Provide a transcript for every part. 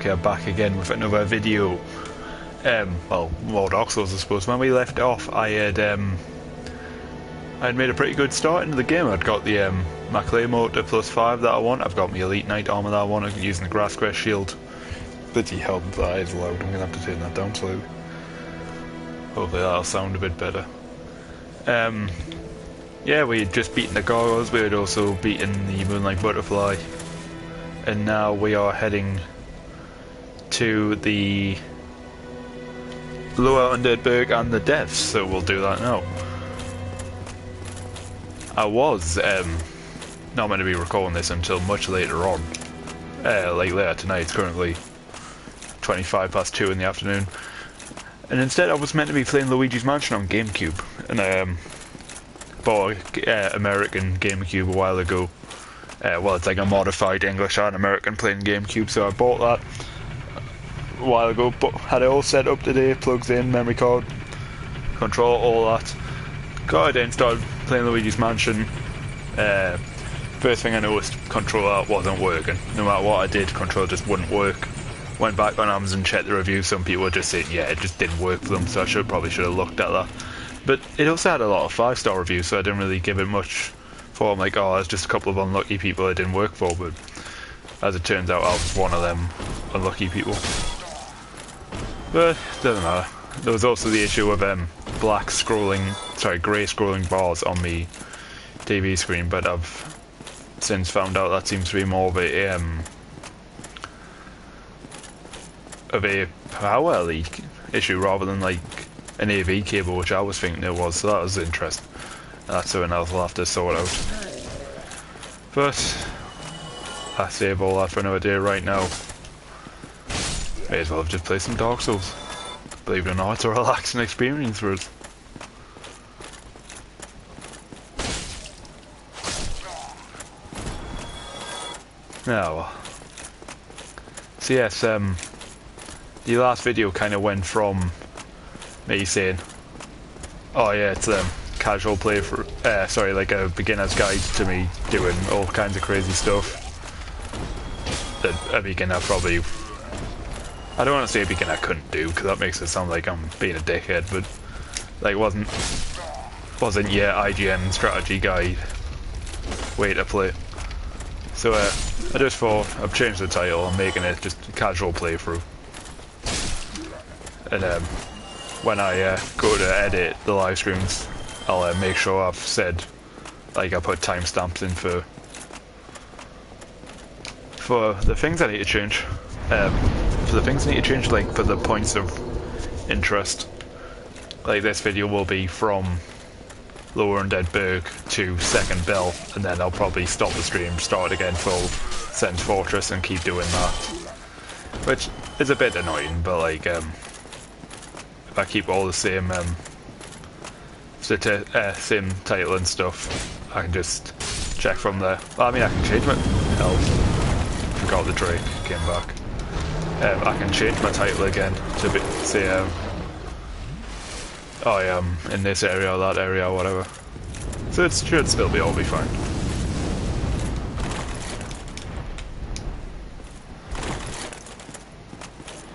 here back again with another video. Well, more Dark Souls I suppose. When we left off I had made a pretty good start into the game. I'd got the my Claymore to +5 that I want. I've got my Elite Knight armour that I want using the Grass Crest shield. Bloody hell, that is loud. I'm going to have to turn that down slightly. Hopefully that'll sound a bit better. Yeah, we had just beaten the Gargoyles, we had also beaten the Moonlight Butterfly, and now we are heading to the Lower Undead Berg and the Devs, so we'll do that now. I was not meant to be recording this until much later on, like later tonight. It's currently 2 in the afternoon, and instead I was meant to be playing Luigi's Mansion on GameCube, and bought an American GameCube a while ago. Well, it's like a modified English and American playing GameCube, so I bought that a while ago, but had it all set up today, plugs in, memory card, control, all that. Got it in, started playing Luigi's Mansion. First thing I noticed, controller wasn't working. No matter what I did, controller just wouldn't work. Went back on Amazon, checked the reviews, some people were just saying, yeah, it just didn't work for them, so I probably should have looked at that. But it also had a lot of 5-star reviews, so I didn't really give it much thought. I'm like, oh, there's just a couple of unlucky people it didn't work for, but as it turns out, I was one of them unlucky people. But doesn't matter. There was also the issue of grey scrolling bars on the TV screen, but I've since found out that seems to be more of a power leak issue rather than like an AV cable, which I was thinking it was, so that was interesting. That's something else I'll have to sort out. But I save all that for another day. Right now, may as well have just played some Dark Souls. Believe it or not, it's a relaxing experience for us. Now, so yes, the last video kind of went from me saying, oh yeah, it's casual playthrough, sorry, like a beginner's guide to me doing all kinds of crazy stuff that a beginner probably, I don't want to say a beginner couldn't do, because that makes it sound like I'm being a dickhead, but like wasn't your IGN strategy guide way to play. So I just thought I've changed the title, I'm making it just a casual playthrough. And when I go to edit the live streams, I'll make sure I've said, like, I put timestamps in for the things I need to change. For the things I need to change, like for the points of interest. Like this video will be from Lower Undead Berg to Second Bell, and then I'll probably stop the stream, start again full Sen's Fortress, and keep doing that. Which is a bit annoying, but like, if I keep all the same same title and stuff, I can just check from there. Well, I mean, I can change my forgot the Drake came back. I can change my title again to say I am in this area or that area or whatever. So it should still be all be fine.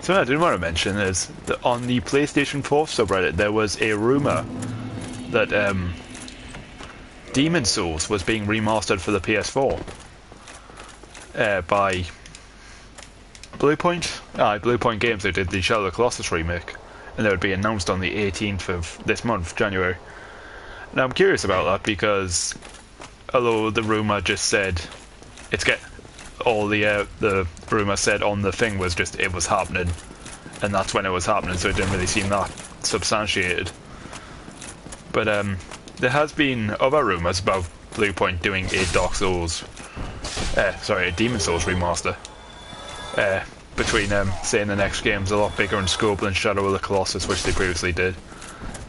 Something I didn't want to mention is that on the PlayStation 4 subreddit there was a rumour that Demon Souls was being remastered for the PS4 by Bluepoint. Bluepoint Games, who did the Shadow of the Colossus remake, and it would be announced on the 18th of this month, January. Now I'm curious about that because although the rumour just said the rumour said on the thing was just it was happening, and that's when it was happening, so it didn't really seem that substantiated. But there has been other rumours about Bluepoint doing a Demon Souls remaster. Between saying the next game's a lot bigger in scope than Shadow of the Colossus, which they previously did,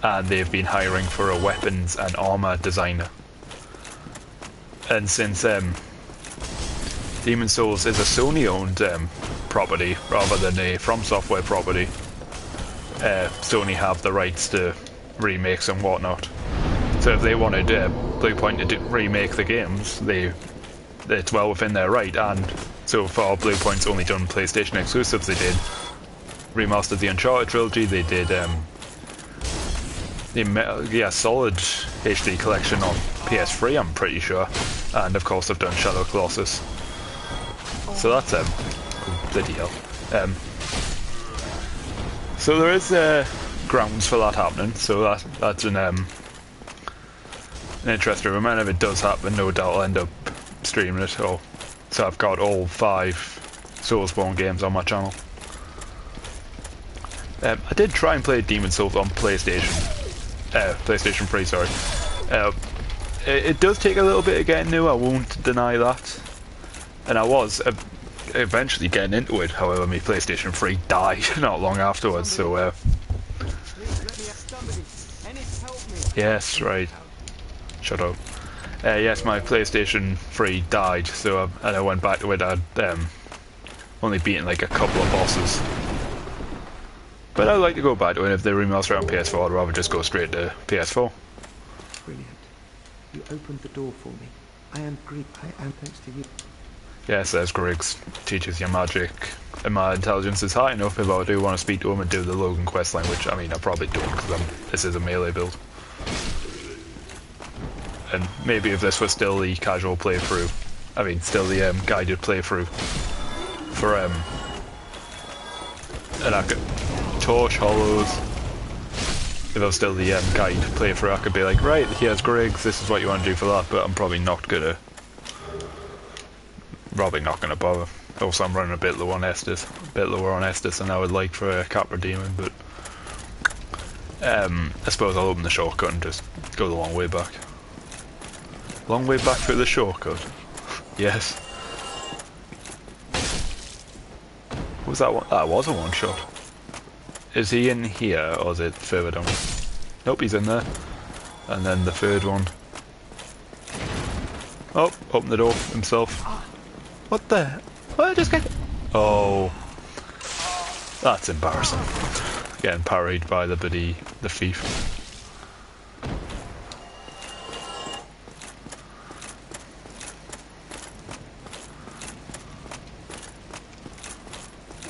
and they've been hiring for a weapons and armour designer. And since Demon Souls is a Sony-owned property rather than a From Software property, Sony have the rights to remakes and whatnot. So if they wanted Bluepoint to remake the games, it's well within their right, and So for Blue Point's only done PlayStation exclusives, they did remastered the Uncharted trilogy, they did the Metal Gear Solid HD collection on PS3, I'm pretty sure, and of course they've done Shadow Colossus. So that's oh, bloody hell. So there is grounds for that happening. So that's an interesting reminder. If it does happen, no doubt I'll end up streaming it. So I've got all 5 Soulsborne games on my channel. I did try and play Demon's Souls on PlayStation 3, sorry. It does take a little bit of getting new, I won't deny that. And I was eventually getting into it, however my PlayStation 3 died not long afterwards, so yes, right. Shut up. Yes, my PlayStation 3 died, so and I went back to it. I'd only beaten like a couple of bosses. But I'd like to go back to it. If they remaster it on PS4, I'd rather just go straight to PS4. Brilliant. You opened the door for me. I am Greek. I am thanks to you. Yes, there's Griggs. Teaches you magic. And my intelligence is high enough if I do want to speak to him and do the Logan questline, which, I mean, I probably don't, because this is a melee build. And maybe if this was still the casual playthrough, I mean, still the guided playthrough for, and I could torch hollows. If I was still the guide playthrough, I could be like, right, here's Griggs, this is what you want to do for that, but I'm probably not gonna bother. Also, I'm running a bit low on Estus, than I would like for a Capra Demon, but I suppose I'll open the shortcut and just go the long way back. Long way back through the shortcut. Yes. Was that one? That was a one shot. Is he in here or is it further down? Nope, he's in there. And then the third one. Oh, open the door himself. What the? What? Just get. Oh, that's embarrassing. Getting parried by the thief.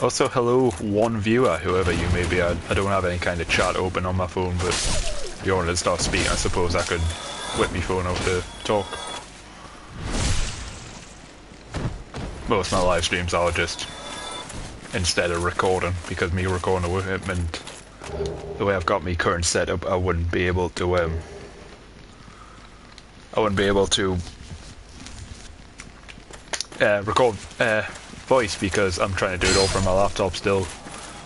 Also, hello, one viewer, whoever you may be. I don't have any kind of chat open on my phone, but if you wanted to start speaking, I suppose I could whip my phone out to talk. Most of my live streams are just instead of recording, because me recording the equipment, the way I've got my current setup, I wouldn't be able to record voice, because I'm trying to do it all from my laptop still.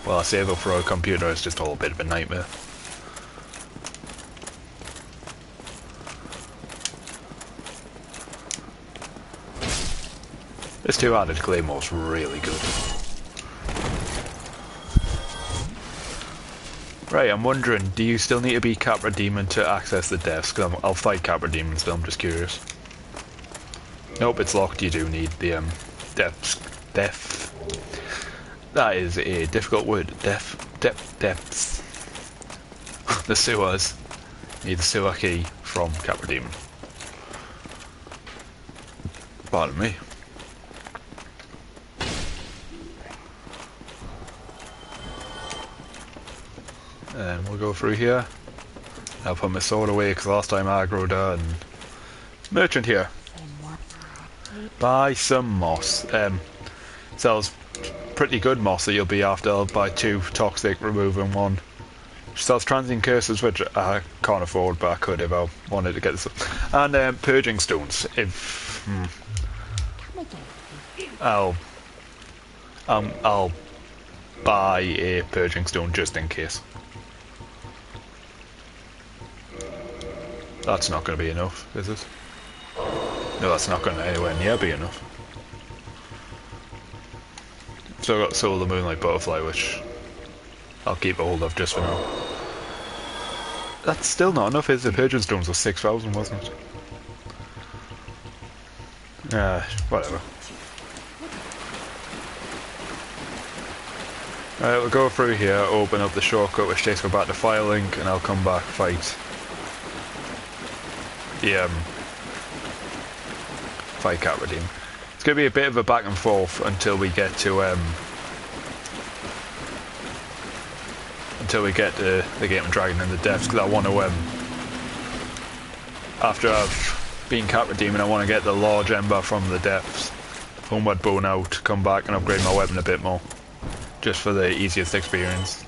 Well, I save up for a computer, it's just all a bit of a nightmare. This two-handed Claymore's really good. Right, I'm wondering, do you still need to be Capra Demon to access the desk? I'll fight Capra Demon still, I'm just curious. Nope, it's locked, you do need the depths. That is a difficult word. Depths. The sewers. Need the sewer key from Capra Demon. Pardon me. And we'll go through here. I'll put my sword away because last time I aggroed her. And merchant here. Buy some moss. Sells pretty good moss that you'll be after. I'll buy 2 toxic, removing 1. She sells transient curses, which I can't afford, but I could if I wanted to get this. And purging stones. If I'll buy a purging stone just in case. That's not going to be enough, is it? No, that's not going to anywhere near be enough. So I've got Soul of the Moonlight Butterfly, which I'll keep a hold of just for now. That's still not enough, is it? Purging Stones was 6,000, wasn't it? Whatever. Alright, we'll go through here, open up the shortcut, which takes me back to Firelink, and I'll come back, fight the fight Capra Demon. It's going to be a bit of a back and forth until we get to the Game and Dragon in the depths, because I want to after I've been Capra Demon, I want to get the large ember from the depths, Homeward Bone out, come back and upgrade my weapon a bit more, just for the easiest experience.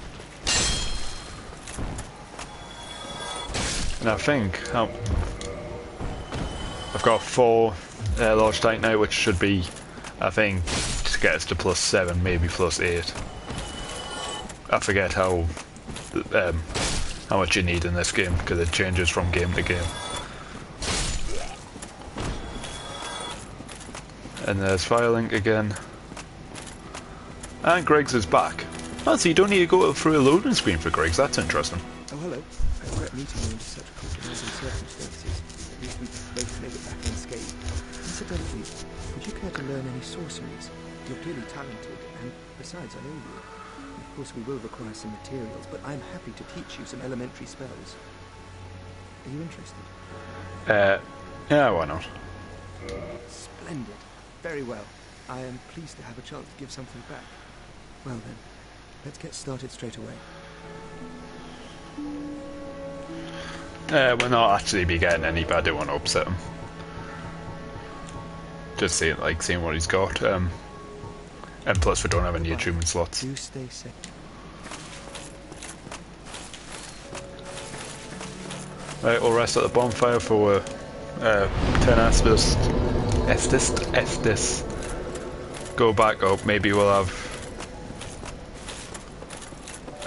And I think I've got 4 large tank now, which should be, I think, to get us to +7, maybe +8. I forget how much you need in this game, because it changes from game to game. And there's Firelink again. And Greg's is back. Oh, so you don't need to go through a loading screen for Greg's, that's interesting. Oh, hello. I regret meeting you under such compromising circumstances. At least we both made it back unscathed. Incidentally, would you care to learn any sorceries? You're clearly talented, and besides, I know you. Of course, we will require some materials, but I'm happy to teach you some elementary spells. Are you interested? Yeah, why not? Splendid. Very well. I am pleased to have a chance to give something back. Well then, let's get started straight away. We'll not actually be getting any, but I do want to upset him. Just seeing what he's got. And plus we don't have any achievement slots. Do stay safe. Right, we'll rest at the bonfire for 10 Estus. Go back up, maybe we'll have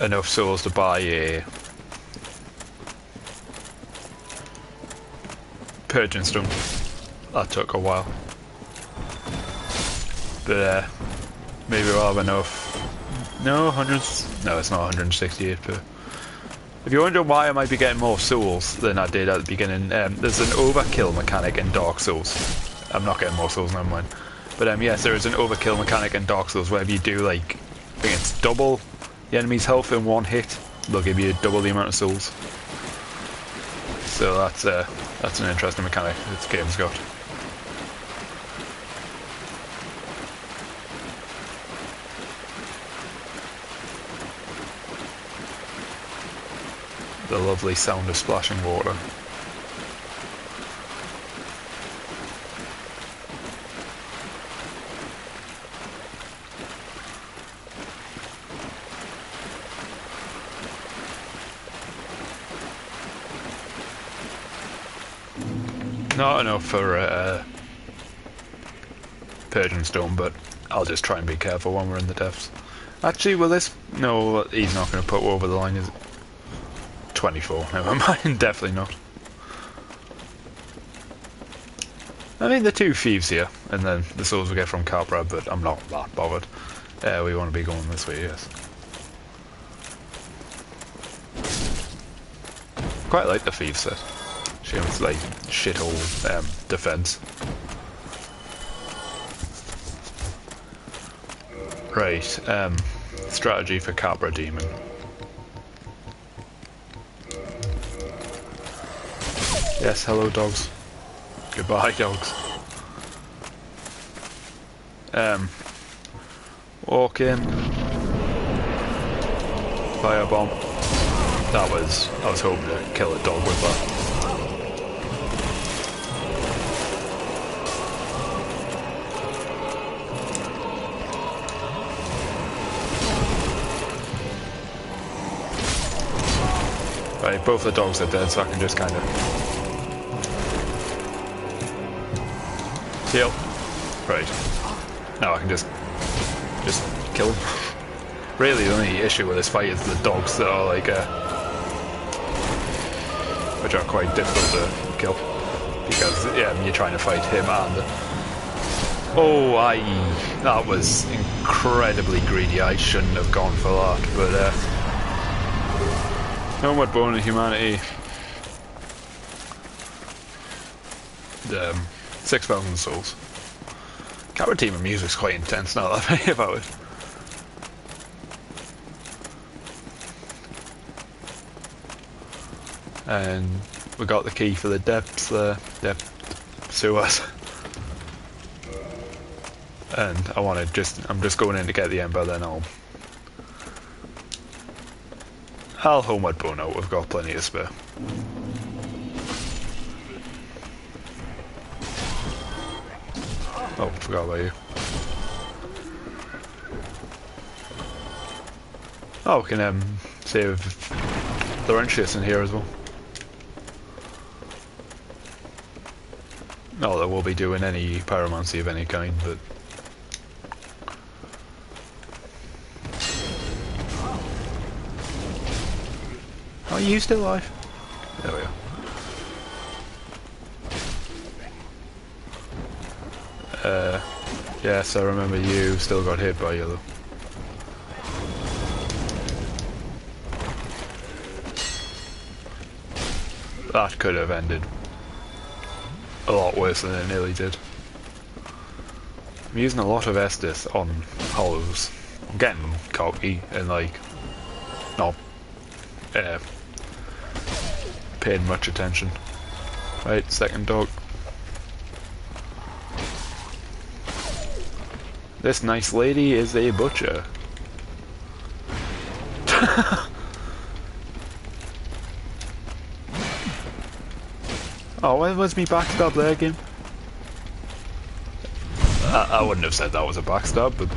enough souls to buy a Purging Stone. That took a while. But maybe we'll have enough. No, no, it's not 168 per. If you're wondering why I might be getting more souls than I did at the beginning, there's an overkill mechanic in Dark Souls. I'm not getting more souls, never mind. But yes, there is an overkill mechanic in Dark Souls where if you do I think it's double the enemy's health in one hit, they'll give you double the amount of souls. So that's an interesting mechanic this game's got. The lovely sound of splashing water. Not enough for Purging Stone, but I'll just try and be careful when we're in the depths. Actually, will this... No, he's not going to put over the line, is it? 24, never mind, definitely not. I mean, the 2 thieves here, and then the souls we get from Capra, but I'm not that bothered. We want to be going this way, yes. Quite like the thief set. She has shithole defense. Right, strategy for Capra Demon. Yes, hello dogs. Goodbye dogs. Walk in. Firebomb. I was hoping to kill a dog with that. Right, both the dogs are dead, so I can just kind of heal. Right. Now I can just kill them. Really, the only issue with this fight is the dogs that are which are quite difficult to kill, because yeah, you're trying to fight him and that was incredibly greedy. I shouldn't have gone for that, but Homeward Bone of Humanity. 6,000 souls. Capra Demon music's quite intense now that I think about it. And we got the key for the depths there. Depth sewers. and I'm just going in to get the ember, then I'll homeward bone out. We've got plenty of spare. Oh, forgot about you. Oh, we can save Laurentius in here as well. Not that we'll be doing any pyromancy of any kind, but... Are you still alive? There we are. Yes, I remember you still got hit by yellow. That could have ended a lot worse than it nearly did. I'm using a lot of Estus on hollows. I'm getting cocky and like not paying much attention. Right, second dog. This nice lady is a butcher. Oh, why was me backstab there again? I wouldn't have said that was a backstab, but...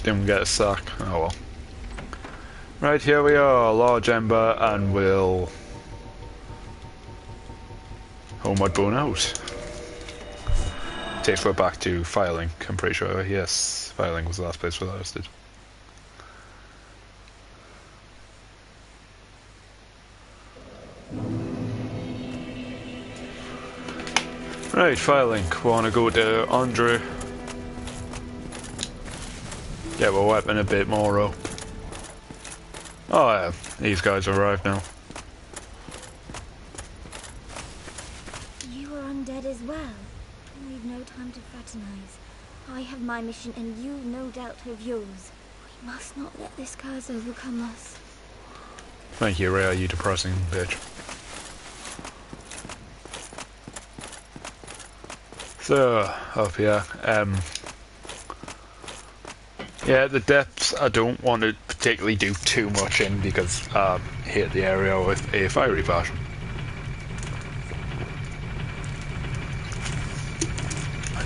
Didn't get a sack. Oh well. Right, here we are, large ember, and we'll... homeward bone out. Takes us back to Firelink, I'm pretty sure. Yes, Firelink was the last place where I listed. Right, Firelink, we want to go to Andre. Get our weapon a bit more up. Oh yeah, these guys arrived now. You are undead as well. We've no time to fraternize. I have my mission and you no doubt have yours. We must not let this curse overcome us. Thank you, Rhea, you depressing bitch. So, up here, yeah, the depths I don't want to particularly do too much in because I hit the area with a fiery passion.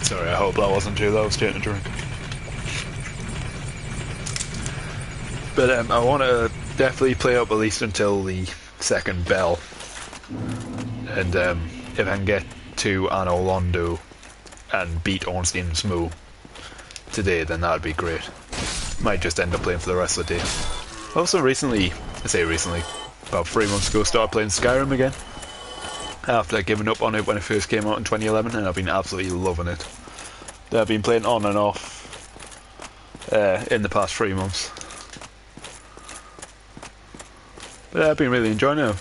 Sorry, I hope that wasn't too loud. I was taking a drink. But I want to definitely play up at least until the second bell. And if I can get to Anno Londo and beat Ornstein Smoo today, then that'd be great. Might just end up playing for the rest of the day. Also recently, I say recently, about 3 months ago, started playing Skyrim again. After giving up on it when it first came out in 2011, and I've been absolutely loving it. I've been playing on and off in the past 3 months. But I've been really enjoying it.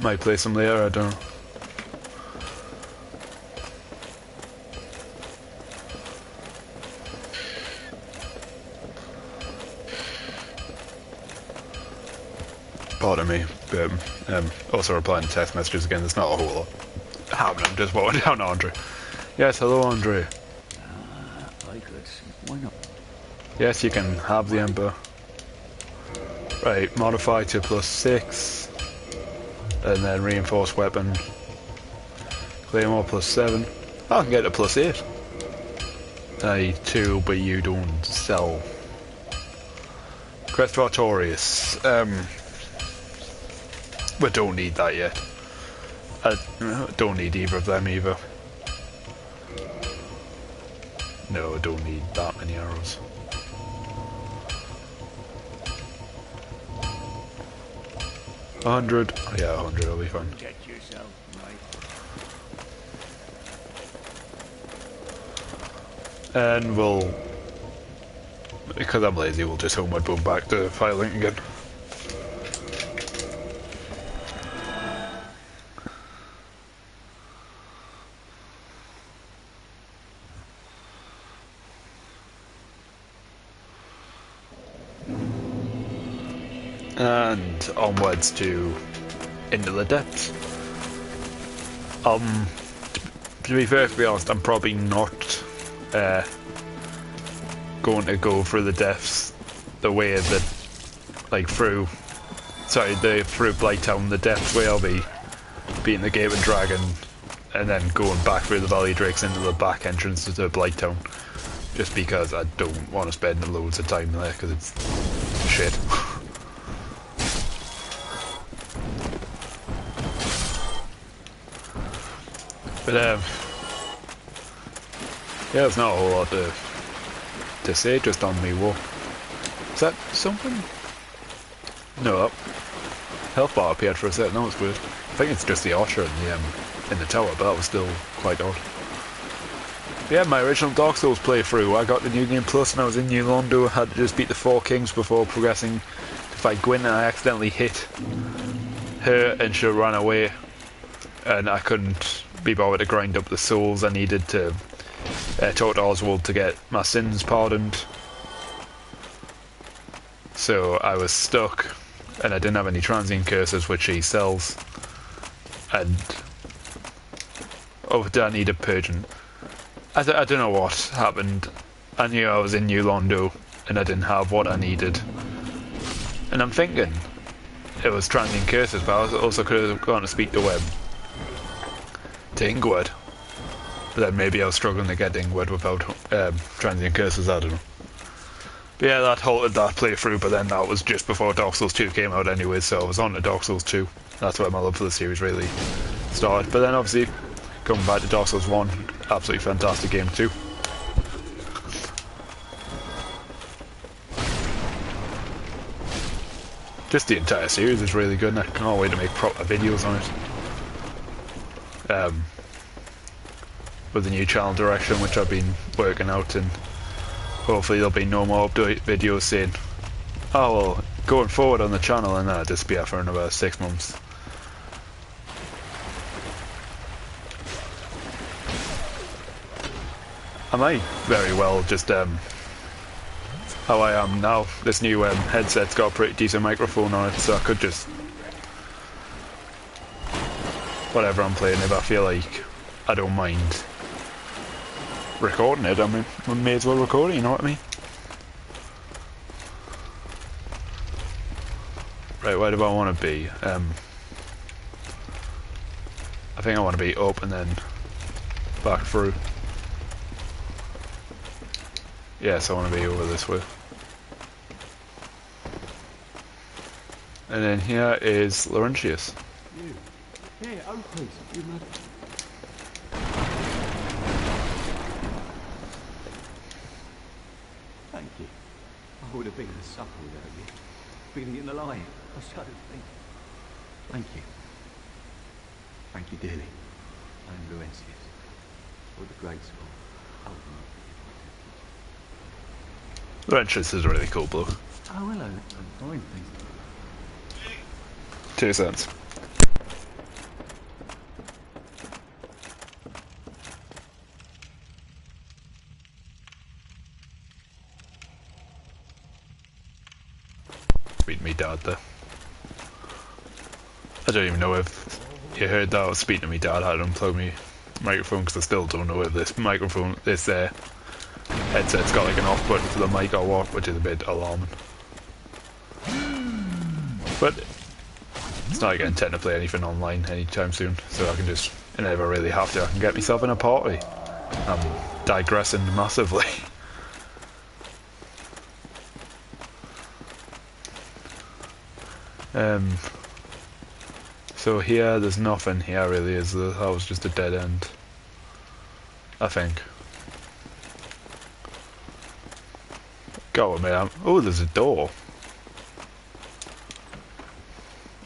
Might play some later, I don't know. Pardon me, but also replying to text messages again, there's not a whole lot happening. I'm just walking down to Andre. Yes, hello Andre. I could. Why not? Yes, you can have the Ember. Right, modify to +6. And then reinforced weapon. Claymore +7. Oh, I can get a +8. 2, but you don't sell. Crest of Artorius. We don't need that yet. I don't need either of them either. No, I don't need that many arrows. $100. Oh, yeah, 100 will be fine. Protect yourself, right? And we'll, because I'm lazy, we'll just homeward boom back to Firelink again. and onwards to Into the Depths. To be perfectly honest, I'm probably not going to go through the depths the way that, like through Blighttown, the depths way. I'll be beating the Gape and Dragon and then going back through the Valley Drakes into the back entrance to Blighttown, just because I don't want to spend loads of time there because it's shit. But yeah, there's not a whole lot to say just on me walk. Is that something? No, health bar appeared for a second. That was weird. I think it's just the Usher in the tower, but that was still quite odd. But yeah, my original Dark Souls playthrough. I got the New Game Plus and I was in New Londo. Had to just beat the 4 kings before progressing to fight Gwyn, and I accidentally hit her and she ran away, and I couldn't be bothered to grind up the souls I needed to talk to Oswald to get my sins pardoned. So I was stuck, and I didn't have any transient curses which he sells. And oh, did I need a purging? I don't know what happened. I knew I was in New Londo and I didn't have what I needed. And I'm thinking it was transient curses, but I also could have gone to speak to Ingward. But then maybe I was struggling to get Ingward without transient curses, I don't know. But yeah, that halted that playthrough, but then that was just before Dark Souls 2 came out anyway, so I was on to Dark Souls 2. That's where my love for the series really started. But then obviously, coming back to Dark Souls 1, absolutely fantastic game too. Just the entire series is really good, and I can't wait to make proper videos on it. With the new channel direction which I've been working out, and hopefully there'll be no more update videos saying, oh well, going forward on the channel, and then I'll just be out for another 6 months. I might very well just how I am now. This new headset's got a pretty decent microphone on it, so I could just whatever I'm playing, if I feel like I don't mind recording it, I mean, I may as well record it, you know what I mean? Right, where do I want to be? I think I want to be up and then back through. Yes, I want to be over this way. And then here is Laurentius. You. Here, oh please, you mad. Thank you. I would have been a sucker without you. Feeling it in the line. I shuddered to think. Thank you. Thank you dearly. And Laurentius. For the great school. Ultimate. Laurentius is a really cool bloke. Oh, hello. Fine, thanks. 2 cents. Beat me dad there. I don't even know if you heard that I was speaking to me dad. I had to unplug my microphone because I still don't know if this microphone, this headset's got like an off button for the mic or what, which is a bit alarming. But it's not like I intend to play anything online anytime soon, so I can just, and if I really have to, I can get myself in a party. I'm digressing massively. So here, there's nothing here really, is there? That was just a dead end, I think. Go on, man. Oh, there's a door.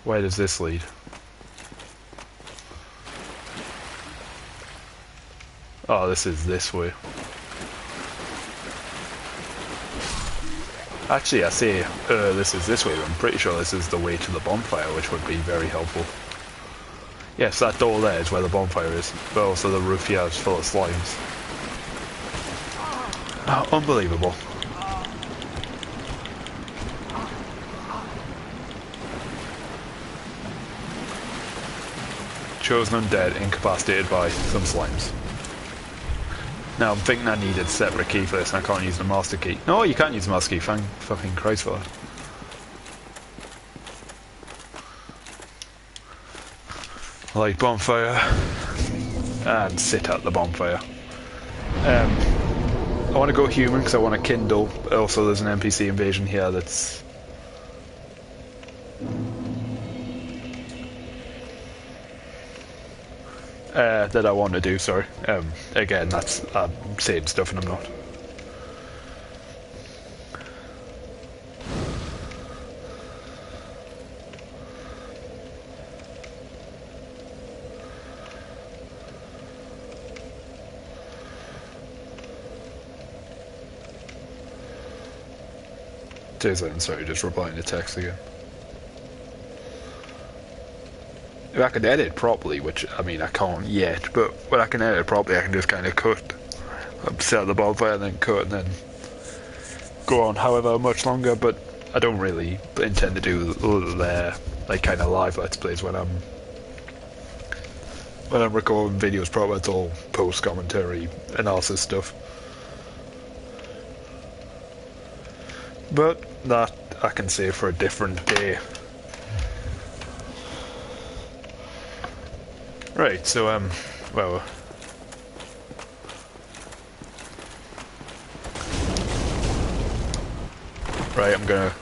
Where does this lead? Oh, this is this way. Actually, I say this is this way, but I'm pretty sure this is the way to the bonfire, which would be very helpful. Yes, that door there is where the bonfire is, but also the roof here is full of slimes. Oh, unbelievable. chosen undead incapacitated by some slimes. Now I'm thinking I needed a separate key for this and I can't use the master key. No, you can't use the master key, thank fucking Christ for that. Light bonfire. And sit at the bonfire. I want to go human because I want to kindle. Also there's an NPC invasion here that's... that I want to do, sorry. Again, that's I'm saying stuff and I'm not. Sorry, just replying to text again. If I can edit properly, which, I mean, I can't yet, but when I can edit properly, I can just kind of cut. Set the bonfire and then cut and then go on however much longer, but I don't really intend to do like kind of live Let's Plays when I'm recording videos proper. It's all post-commentary, analysis stuff. But that I can save for a different day. Right, so well, right, I'm gonna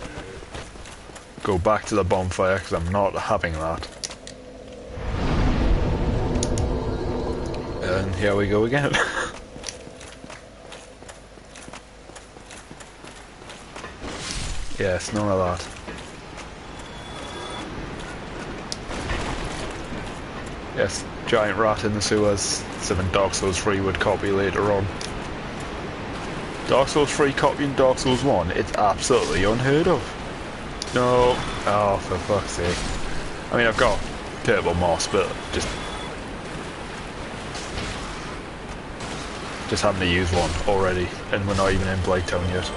go back to the bonfire because I'm not having that. And here we go again. Yes, none of that. Yes, giant rat in the sewers. Something Dark Souls 3 would copy later on. Dark Souls 3 copying Dark Souls 1? It's absolutely unheard of. No. Oh, for fuck's sake. I mean, I've got Turbo Moss, but just having to use one already, and we're not even in Blighttown yet.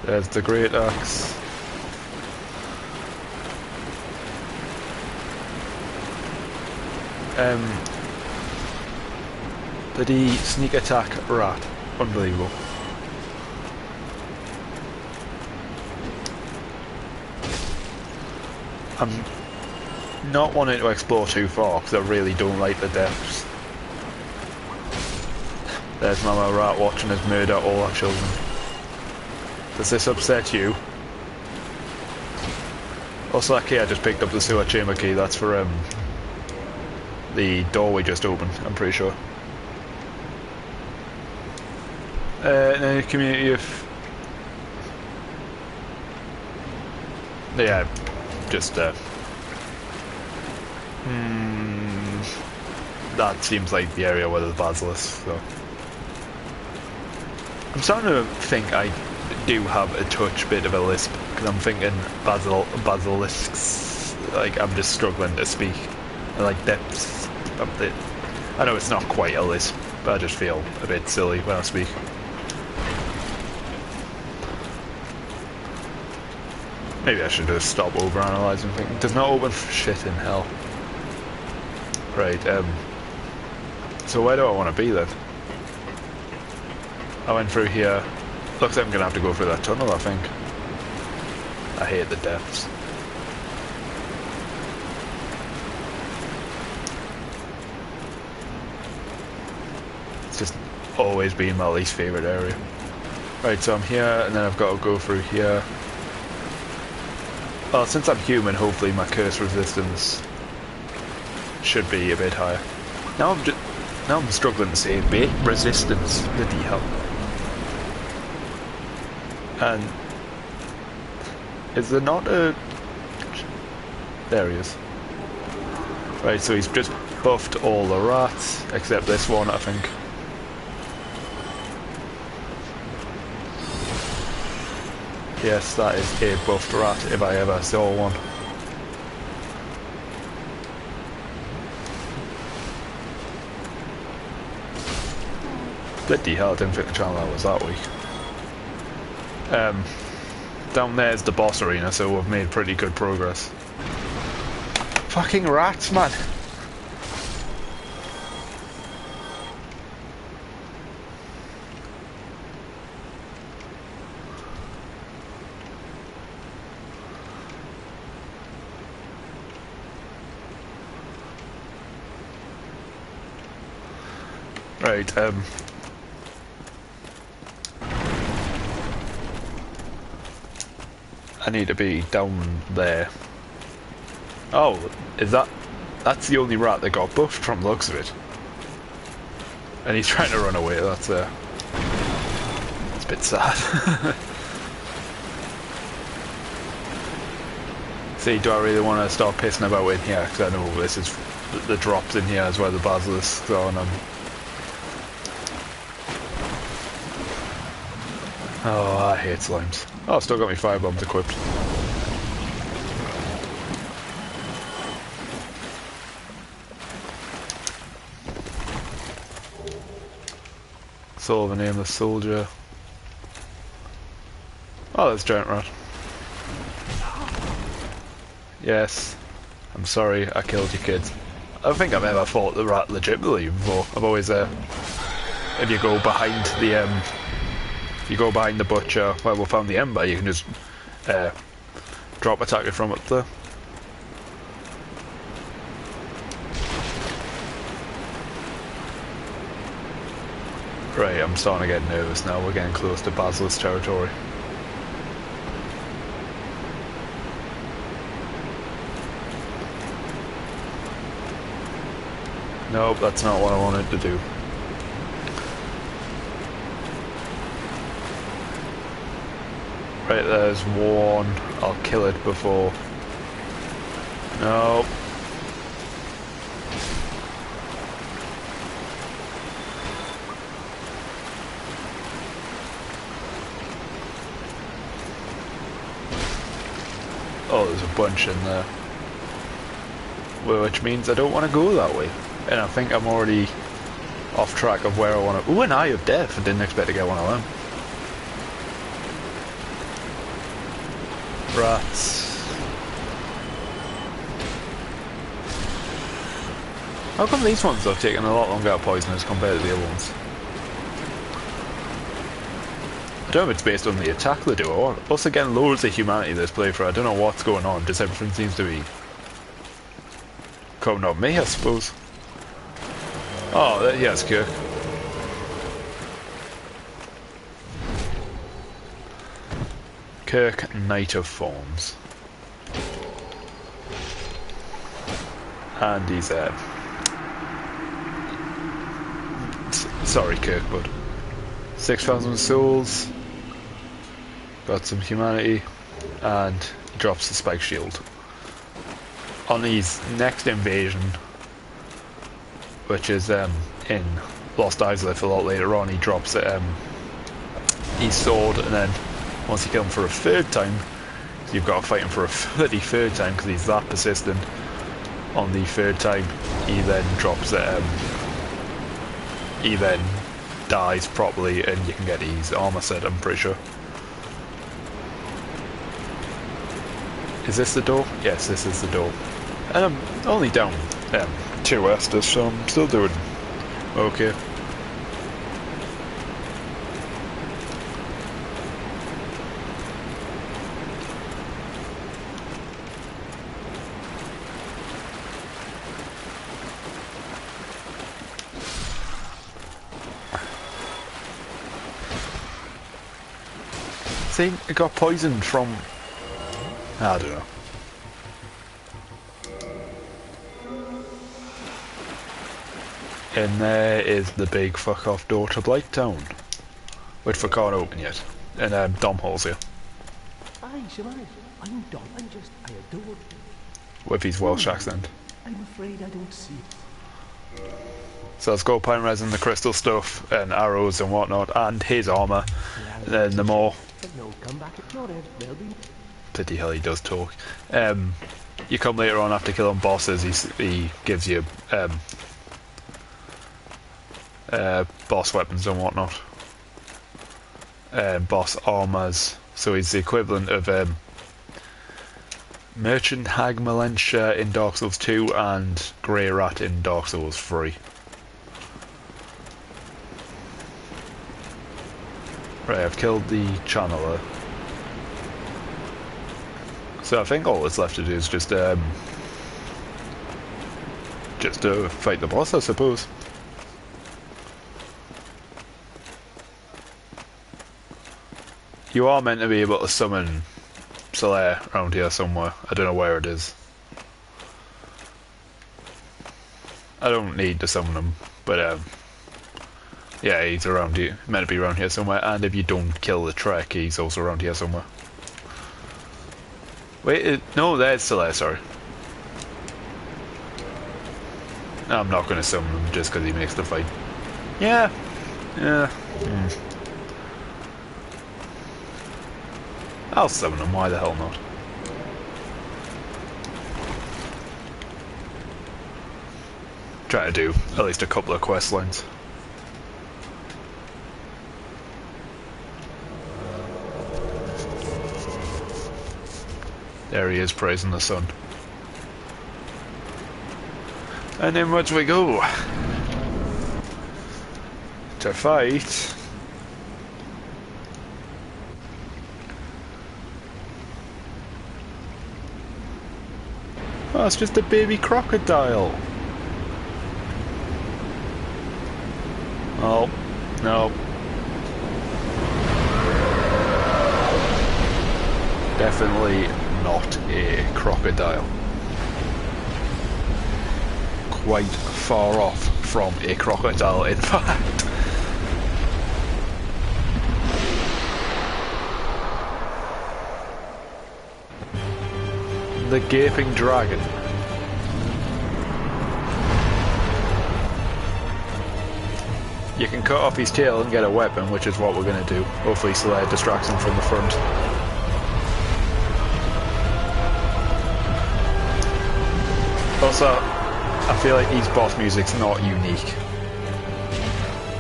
There's the Great Axe. Bloody sneak attack rat. Unbelievable. I'm not wanting to explore too far because I really don't like the depths. There's Mama Rat watching us murder all our children. Does this upset you? Also, that key I just picked up, the sewer chamber key, that's for the door we just opened, I'm pretty sure. In a community of... Yeah, just that seems like the area where there's basilisks, so... I'm starting to think I do have a touch bit of a lisp, because I'm thinking basilisks, like I'm just struggling to speak, and like depths of it. I know it's not quite a lisp, but I just feel a bit silly when I speak. Maybe I should just stop overanalyzing things. Does not open for shit in hell. Right, so where do I want to be then? I went through here. Looks like I'm gonna have to go through that tunnel, I think. I hate the depths. It's just always been my least favourite area. Right, so I'm here, and then I've got to go through here. Well, since I'm human, hopefully my curse resistance should be a bit higher. Now I'm struggling to say bit resistance. Bloody hell. And is there not a... There he is. Right, so he's just buffed all the rats, except this one, I think. Yes, that is a buffed rat, if I ever saw one. Bloody hell, I didn't think the channel out was that weak. Down there is the boss arena, so we've made pretty good progress. Fucking rats, man. Right, I need to be down there. Oh, is that... That's the only rat that got buffed from the looks of it. And he's trying to run away, that's it's a bit sad. See, do I really want to start pissing about in here? Because I know this is... The drops in here is where the basilisks are on them. Oh, I hate slimes. Oh, still got me firebombs equipped. Soul of a nameless soldier. Oh, there's giant rat. Yes. I'm sorry, I killed your kids. I don't think I've ever fought the rat legitimately before. I've always, if you go behind the, if you go behind the butcher where we found the ember, you can just drop attack it from up there. Right, I'm starting to get nervous now. We're getting close to Basilisk territory. Nope, that's not what I wanted to do. Right, there's one. I'll kill it before... No. Oh, there's a bunch in there. Well, which means I don't want to go that way. And I think I'm already off track of where I want to... Ooh, an Eye of Death. I didn't expect to get one of them. Rats. How come these ones have taken a lot longer at poisoners compared to the other ones? I don't know if it's based on the attack they do or what. Also getting loads of humanity this playthrough. I don't know what's going on. Just everything seems to be coming up me, I suppose. Oh, yeah, it's Kirk. Kirk, Knight of Forms. And he's sorry, Kirk, bud. 6,000 souls. Got some humanity. And he drops the spike shield. On his next invasion, which is in Lost Islet a lot later on, he drops his sword, and then once you kill him for a third time, you've got to fight him for a 33rd time because he's that persistent. On the third time, he then drops he then dies properly, and you can get his armor set, I'm pretty sure. Is this the door? Yes, this is the door. And I'm only down 2 Estus, so I'm still doing okay. See, it got poisoned from... I don't know. And there is the big fuck off door to Blighttown, which we can't open yet. And Dom Hall's here. Aye, Shemai. I'm Dom. I adore you. With his Welsh accent. I'm afraid I don't see it. So let's go pine resin, the crystal stuff, and arrows and whatnot, and his armour. And then the more... No, come back at your end. They'll be... Pity hell he does talk. You come later on after killing bosses, he gives you boss weapons and whatnot. Boss armors So he's the equivalent of Merchant Hag Melentia in Dark Souls 2 and Grey Rat in Dark Souls 3. Right, I've killed the channeler. So I think all that's left to do is just to fight the boss, I suppose. You are meant to be able to summon Solaire around here somewhere. I don't know where it is. I don't need to summon him, but yeah, he's around here. Meant to be around here somewhere. And if you don't kill the Trek, he's also around here somewhere. Wait, no, there's Solaire. Sorry. I'm not going to summon him just because he makes the fight. Yeah. I'll summon him, why the hell not? Try to do at least a couple of quest lines. There he is, praising the sun. And inwards we go. To fight. Oh, it's just a baby crocodile. Oh, no. Definitely not a crocodile. Quite far off from a crocodile, in fact. The gaping dragon. You can cut off his tail and get a weapon, which is what we're going to do. Hopefully Solaire distracts him from the front. Also, I feel like his boss music's not unique.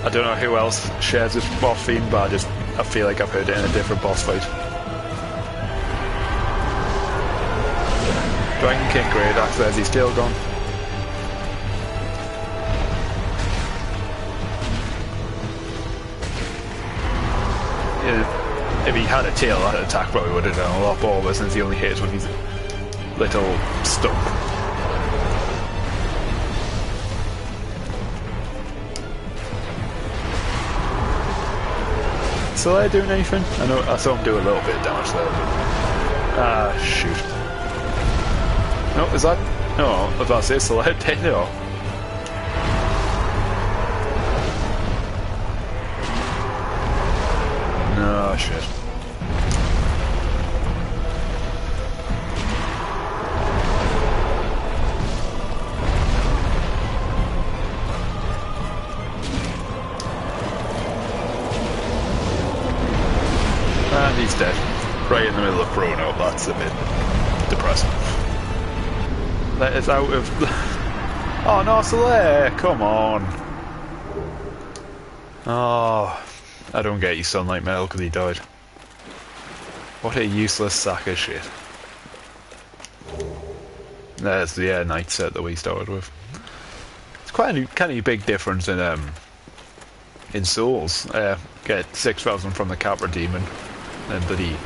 I don't know who else shares this boss theme, but I feel like I've heard it in a different boss fight. Dragon King Great Axe, there's his tail gone. Yeah, if he had a tail, that attack probably would have done a lot more, but since he only hits with his little stump. So they're doing anything? I saw him do a little bit of damage there. Ah, shoot. No, is that? No, I was about to say Solaire dead or? No, shit. And he's dead. Right in the middle of Chrono, that's a bit depressing. Let us out of... Oh no, Solaire! Come on! Oh, I don't get you Sunlight Metal because he died. What a useless sack of shit. There's the Air Knight set that we started with. It's quite a kind of big difference in Souls. Get 6,000 from the Capra Demon, and bloody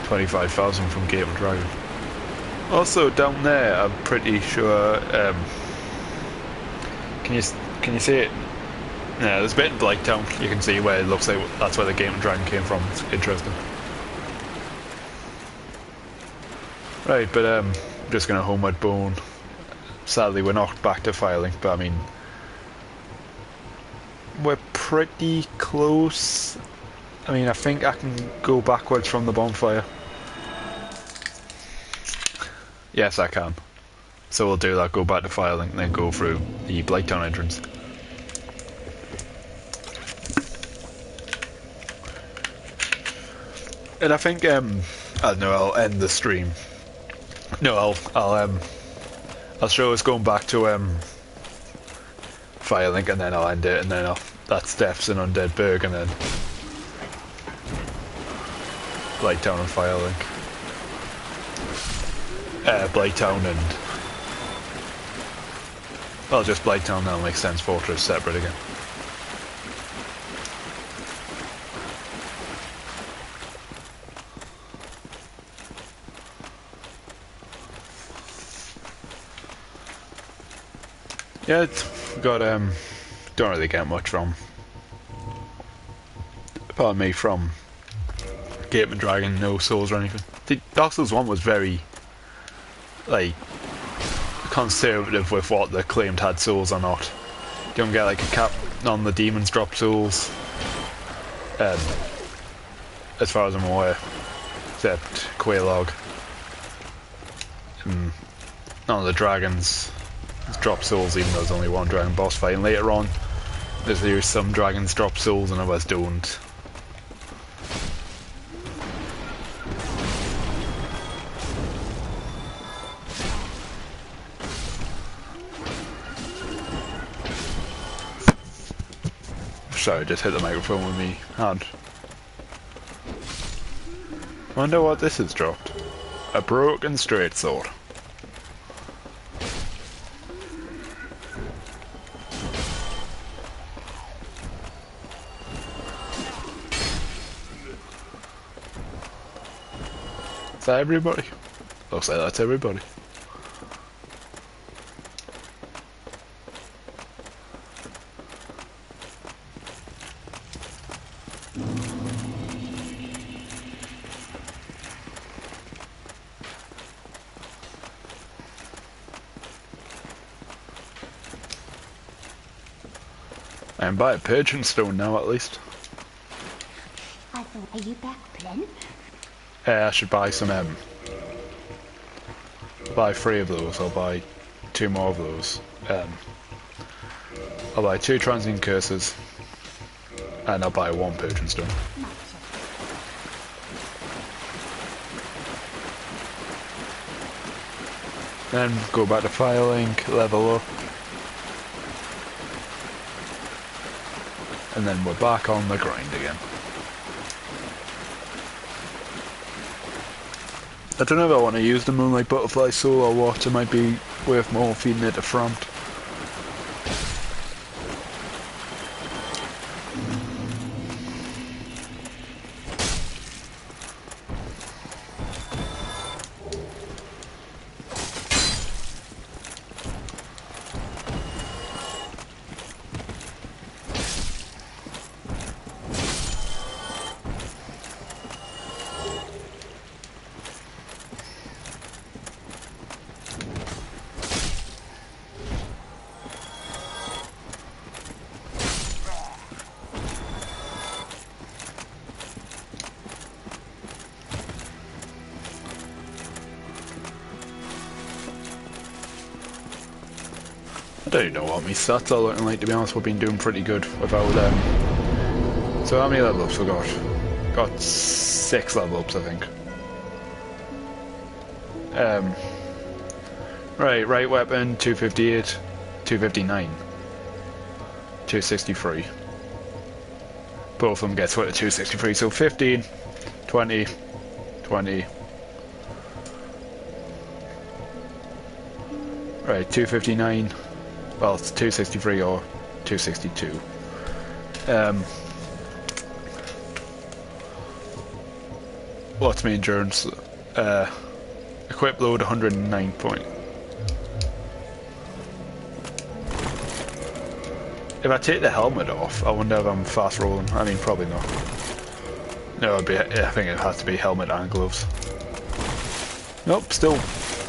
25,000 from Gate of Dragon. Also down there, I'm pretty sure. Can you see it? Yeah, there's a bit in Blighttown. You can see where it looks like that's where the Game of Dragon came from. It's interesting. Right, but I'm just gonna homeward bone. Sadly, we're not back to filing, but I mean, we're pretty close. I mean, I think I can go backwards from the bonfire. Yes, I can. So we'll do that, go back to filing, and then go through the Blighttown entrance. And I think, I don't know, I'll end the stream. No, I'll show us going back to, Firelink, and then I'll end it, and then that's Deaths and Undead Berg, and then Blighttown and Firelink. Blighttown and... Well, just Blighttown now makes sense, Fortress separate again. Yeah, it's got, don't really get much from, pardon me, from Gape and Dragon, no Souls or anything. The Dark Souls 1 was very, like, conservative with what they claimed had souls or not. You don't get like a cap on the demons drop souls, as far as I'm aware, except Quaylog. None of the dragons drop souls, even though there's only one dragon boss fight, and later on there's some dragons drop souls and others don't. Sorry, just hit the microphone with me hand. Wonder what this has dropped. A broken straight sword. Is that everybody? Looks like that's everybody. I can buy a Pigeon Stone now, at least. I thought, are you back, Glenn? I should buy some, buy 3 of those, I'll buy 2 more of those. I'll buy 2 Transient Curses, and I'll buy 1 Pigeon Stone. Then go back to Firelink, level up. And then we're back on the grind again. I don't know if I want to use the Moonlight Butterfly Soul or what. It might be worth more feeding it to front. I don't even know what my stats are looking like, to be honest. We've been doing pretty good without them. So how many level ups we got? Got 6 level ups, I think. Right weapon, 258, 259, 263. Both of them get split at 263, so 15, 20, 20. Right, 259. Well, it's 263 or 262. What's my endurance? Equip load 109 point. If I take the helmet off, I wonder if I'm fast rolling. I mean, probably not. No, I think it has to be helmet and gloves. Nope, still.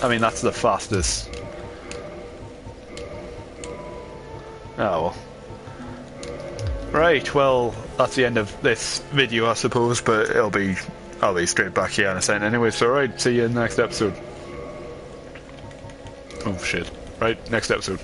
I mean, that's the fastest. Oh well. Right, well, that's the end of this video, I suppose, but I'll be straight back here in a second anyway, so right, see you in the next episode. Oh shit. Right, next episode.